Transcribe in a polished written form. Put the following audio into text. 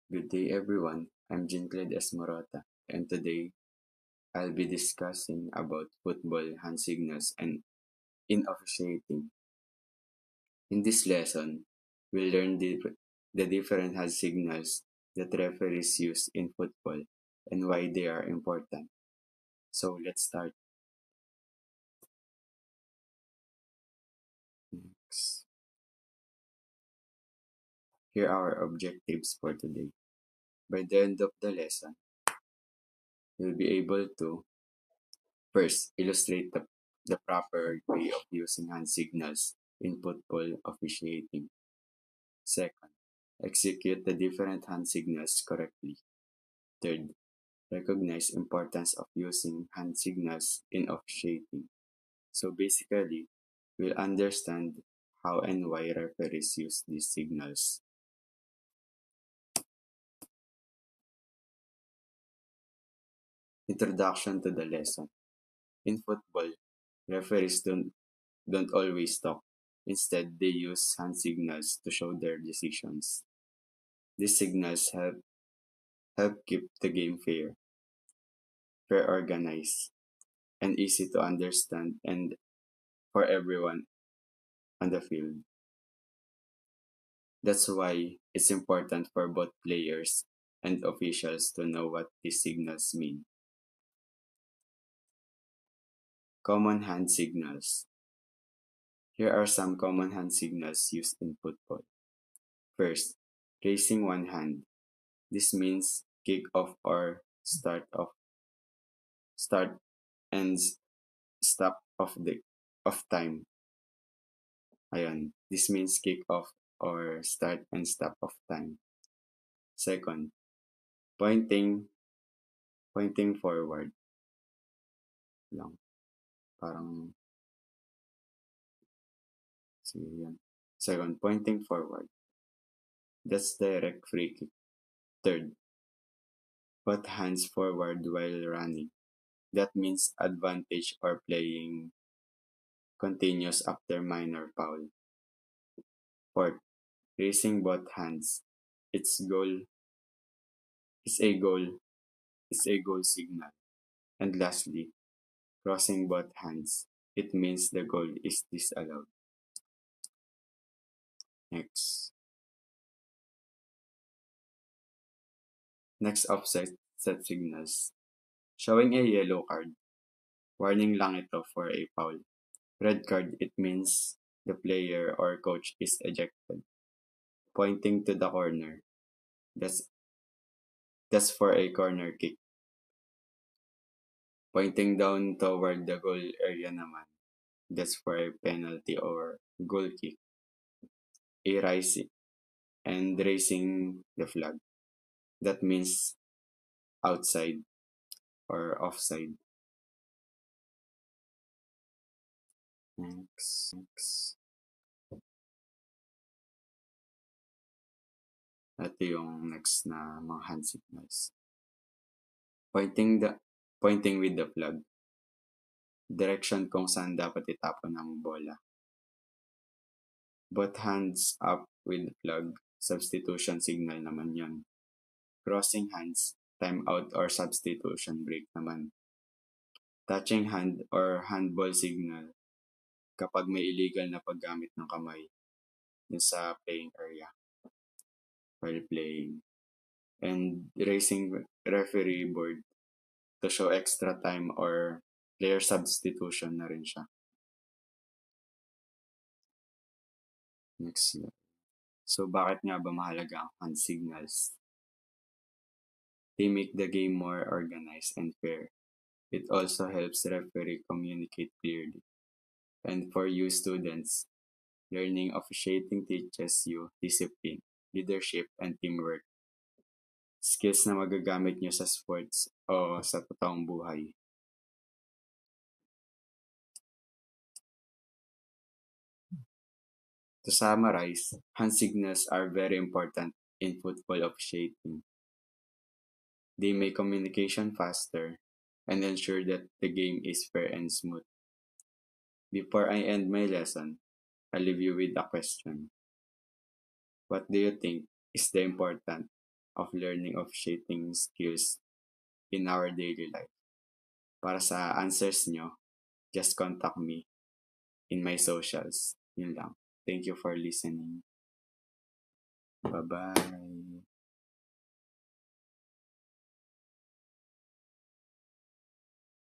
Good day, everyone. I'm Jean-Claude Esmorota, and today I'll be discussing about football hand signals and in officiating. In this lesson, we'll learn the different hand signals that referees use in football and why they are important. So let's start. Next. Here are our objectives for today. By the end of the lesson, you'll be able to first illustrate the proper way of using hand signals in football officiating. Second, execute the different hand signals correctly. Third, recognize importance of using hand signals in officiating. So basically, we'll understand how and why referees use these signals. Introduction to the lesson. In football, referees don't always talk. Instead, they use hand signals to show their decisions. These signals help keep the game fair organized, and easy to understand and for everyone on the field. That's why it's important for both players and officials to know what these signals mean. Common hand signals. Here are some common hand signals used in football. First, raising one hand. This means kick off or start and stop of time. Ayan. This means kick off or start and stop of time. Second, pointing forward lang. Parang, sige yan. Second, pointing forward. That's direct free kick. Third, put hands forward while running. That means advantage or playing continues after minor foul. Fourth, raising both hands. It's goal. It's a goal. It's a goal signal. And lastly, crossing both hands. It means the goal is disallowed. Next. Next offset set signals. Showing a yellow card. Warning lang ito for a foul. Red card, it means the player or coach is ejected. Pointing to the corner. That's that's for a corner kick. Pointing down toward the goal area naman. That's for a penalty or goal kick. A rising and raising the flag. That means outside or offside. Next. Ito yung next na mga hand signals. Pointing with the flag. Direction kung saan dapat itapon ang bola. Both hands up with flag. Substitution signal naman yon. Crossing hands, time out or substitution break naman. Touching hand or handball signal kapag may illegal na paggamit ng kamay dun sa playing area while playing. And raising referee board to show extra time or player substitution na rin siya. Next. So bakit nga ba mahalaga ang hand signals? They make the game more organized and fair. It also helps referee communicate clearly. And for you students, learning officiating teaches you discipline, leadership, and teamwork. Skills na magagamit nyo sa sports o sa totoong buhay. To summarize, hand signals are very important in football officiating. They make communication faster and ensure that the game is fair and smooth. Before I end my lesson, I'll leave you with a question. What do you think is the important of learning of shaping skills in our daily life. Para sa answers nyo, just contact me in my socials. Yun lang. Thank you for listening. Bye-bye.